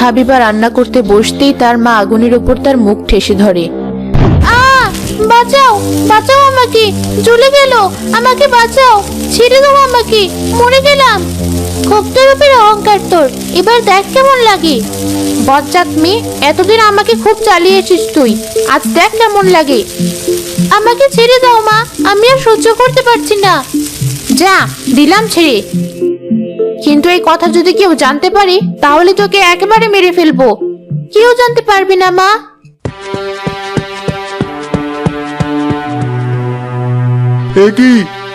হাবিবা রান্না করতে বসতেই তার মা আগুনের উপর তার মুখ ঠেসে ধরে। বাঁচাও, বাঁচাও আমাকে, জ্বলে গেল, আমাকে বাঁচাও, ছেড়ে দাও আমাকে, মরে গেলাম। খুব তোর উপরে অহংকার তোর, এবার দেখ কেমন লাগে। বজ্জাত মেয়ে, এতদিন আমাকে খুব চালিয়েছিস তুই, আজ দেখ কেমন লাগে। আমাকে ছেড়ে দাও মা, আমি আর সহ্য করতে পারছি না। যা, দিলাম ছেড়ে, কিন্তু এই কথা যদি কেউ জানতে পারে তাহলে তোকে একেবারে মেরে ফেলবো। কেউ জানতে পারবি না মা। এ কি,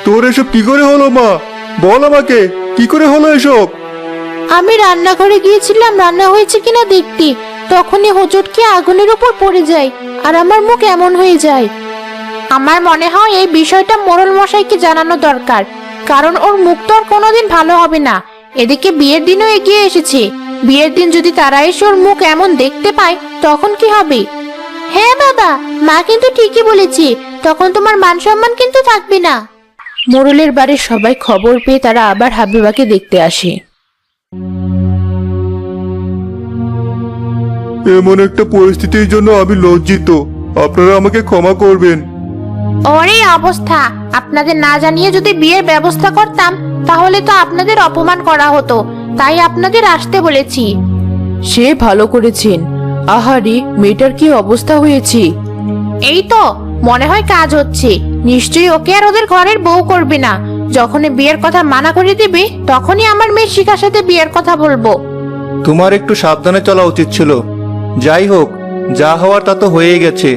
তোর এসব কি করে হলো মা? বল আমাকে, কি করে হলো এসব? আমি রান্নাঘরে গিয়েছিলাম রান্না হয়েছে কিনা দেখতে, তখনই হোঁচটকে আগুনের উপর পড়ে যায় আর আমার মুখ এমন হয়ে যায়। আমার মনে হয় এই বিষয়টা মোড়ল মশাইকে জানানো দরকার, কারণ ওর মুখ তো আর কোনোদিন ভালো হবে না। এদিকে বিয়ের দিনও এগিয়ে এসেছে, বিয়ের দিন যদি তারা এসে ওর মুখ এমন দেখতে পায় তখন কি হবে? হ্যাঁ বাবা, মা কিন্তু ঠিকই বলেছে, তখন তোমার মান সম্মান কিন্তু থাকবে না। মোড়লের বাড়ির সবাই খবর পেয়ে তারা আবার হাবিবাকে দেখতে আসে। এমন একটা পরিস্থিতির জন্য আমি লজ্জিত, আপনারা আমাকে ক্ষমা করবেন। ওরে অবস্থা, আপনাদের না জানিয়ে যদি বিয়ের ব্যবস্থা করতাম তাহলে তো আপনাদের অপমান করা হতো, তাই আপনাদের আসতে বলেছি। সে ভালো করেছেন। আহারে, মেয়েটার কি অবস্থা হয়েছে? এই তো মনে হয় কাজ হচ্ছে, নিশ্চয়ই ওকে আর ওদের ঘরের বউ করবে না। যখনই বিয়ের কথা মানা করে দিবে তখনই আমার মেয়ে শিখার সাথে বিয়ের কথা বলবো। তোমার একটু সাবধানে চলা উচিত ছিল। যাই হোক, যা হওয়ার তা তো হয়েই গেছে,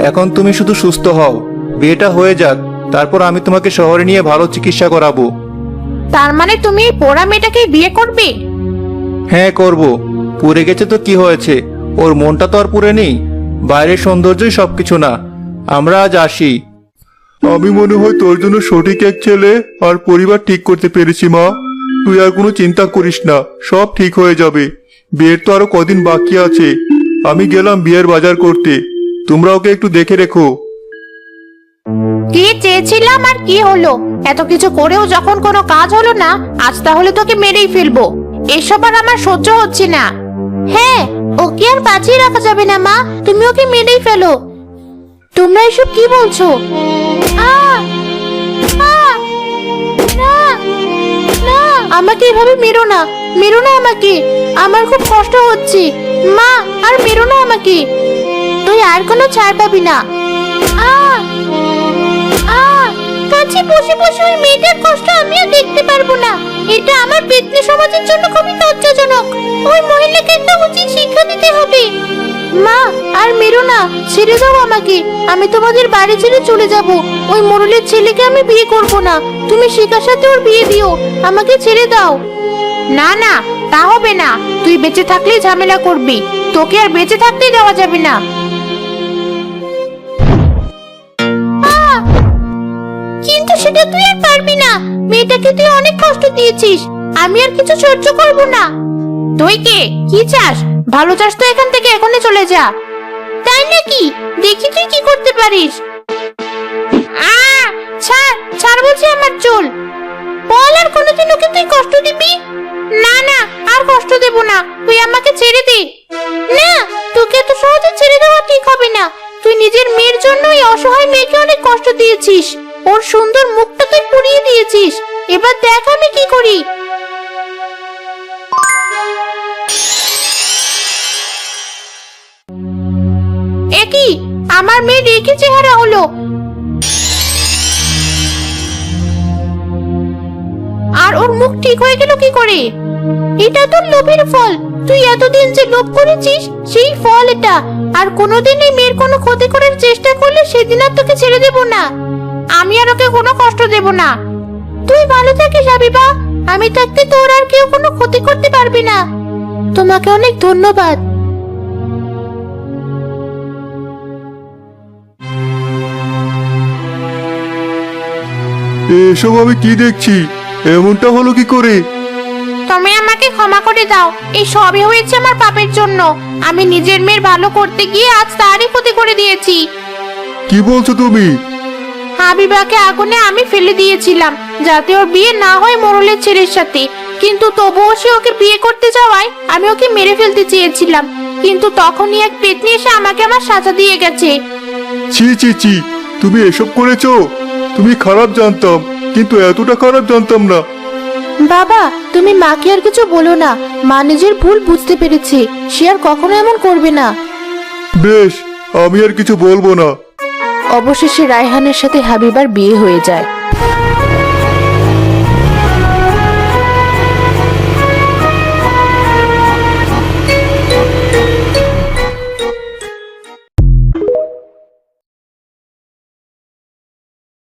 এখন তুমি শুধু সুস্থ হও, বিয়েটা হয়ে যাক, তারপর আমি তোমাকে শহরে নিয়ে ভালো চিকিৎসা করাবো। তার মানে তুমি এই পোড়া মেয়েটাকে বিয়ে করবে? হ্যাঁ করব। পুড়ে গেছে তো কি হয়েছে, ওর মনটা তো আর পুড়ে নেই। বাইরের সৌন্দর্যই সবকিছু না। আমরা আজ আসি। আমি মনে হয় তোর জন্য সঠিক এক ছেলে আর পরিবার ঠিক করতে পেরেছি মা। তুই আর কোনো চিন্তা করিস না, সব ঠিক হয়ে যাবে। বিয়ের তো আরো কদিন বাকি আছে। আমি গেলাম বিয়ের বাজার করতে, তোমরা ওকে একটু দেখে রেখো। কি চেয়েছিলাম আর কি হলো? এত কিছু করেও যখন কোনো কাজ হলো না, আজ তাহলে তোকে মেরেই ফেলবো। এসব আর আমার সহ্য হচ্ছে না। হ্যাঁ, ওকে আর বাঁচিয়ে রাখা যাবে না মা, তুমি ওকে মেরেই ফেলো। তোমরা এসব কি বলছো? না, না, আমাকে এভাবে মেরো না, মেরো না আমাকে, আমার খুব কষ্ট হচ্ছে। মা, আর মেরো না আমাকে, তুই আর কোনো ছাড় পাবি না। কাছে বসে বসে ওই মেয়েটার কষ্ট আমিও দেখতে পারবো না, এটা আমার পেতনি সমাজের জন্য খুবই লজ্জাজনক। ওই মহিলাকে একটা উচিত শিক্ষা দিতে হবে। মা, আর মেরো না, ছেড়ে দাও আমাকে, আমি তোমাদের বাড়ি ছেড়ে চলে যাব। ওই মোড়লের ছেলেকে আমি বিয়ে করব না, তুমি শিখার সাথে ওর বিয়ে দিও, আমাকে ছেড়ে দাও। না না, তা হবে না, তুই বেঁচে থাকলেই ঝামেলা করবি, তোকে আর বেঁচে থাকতেই দেওয়া যাবে না। কিন্তু সেটা তুই আর পারবি না, মেয়েটাকে তুই অনেক কষ্ট দিয়েছিস, আমি আর কিছু সহ্য করব না। তুই কে, কি চাস? ভালো চাস তো এখান থেকে এখনই চলে যা। তাই নাকি? দেখি তুই কি করতে পারিস। ছাড়, ছাড় বলছি আমার চুল। বল, আর কোনোদিন ওকে তুই কষ্ট দিবি? না না, আর কষ্ট দেব না, তুই আমাকে ছেড়ে দে। না, তোকে এত সহজে ছেড়ে দেওয়া ঠিক হবে না। তুই নিজের মেয়ের জন্য এই অসহায় মেয়েকে অনেক কষ্ট দিয়েছিস, ওর সুন্দর মুখটা তুই পুড়িয়ে দিয়েছিস। এবার দেখ আমি কি করি। একই, আমার মেয়ে রেখে চেহারা হলো, আর ওর মুখ ঠিক হয়ে গেল কি করে? এটা তোর লোভের ফল, তুই এতদিন যে লোভ করেছিস সেই ফল এটা। আর কোনোদিন এই মেয়ের কোনো ক্ষতি করার চেষ্টা করলে সেদিন আর তোকে ছেড়ে দেব না, আমি আর ওকে কোনো কষ্ট দেব না। তুই ভালো থাকিস হাবিবা, আমি থাকতে তোর আর কেউ কোনো ক্ষতি করতে পারবি না। তোমাকে অনেক ধন্যবাদ। এসব আমি কি দেখছি? এমনটা হলো কি করে? তুমি আমাকে ক্ষমা করে দাও, এই সবই হয়েছে আমার পাপের জন্য। আমি নিজের মেয়ের ভালো করতে গিয়ে আজ তারই ক্ষতি করে দিয়েছি। কি বলছো তুমি? হাবিবাকে আগুনে আমি ফেলে দিয়েছিলাম যাতে ওর বিয়ে না হয় মোড়লের ছেলের সাথে, কিন্তু তবুও সে ওকে বিয়ে করতে যাওয়ায় আমি ওকে মেরে ফেলতে চেয়েছিলাম, কিন্তু তখনই এক পেতনি এসে আমাকে আমার সাজা দিয়ে গেছে। ছি ছি ছি, তুমি এসব করেছো? তুমি খারাপ জানতাম, কিন্তু এতটা খারাপ জানতাম না। বাবা, তুমি মাকে আর কিছু বলো না। মা নিজের ভুল বুঝতে পেরেছে, সে আর কখনো এমন করবে না। বেশ, আমি আর কিছু বলবো না। অবশেষে রায়হানের সাথে হাবিবার বিয়ে হয়ে যায়।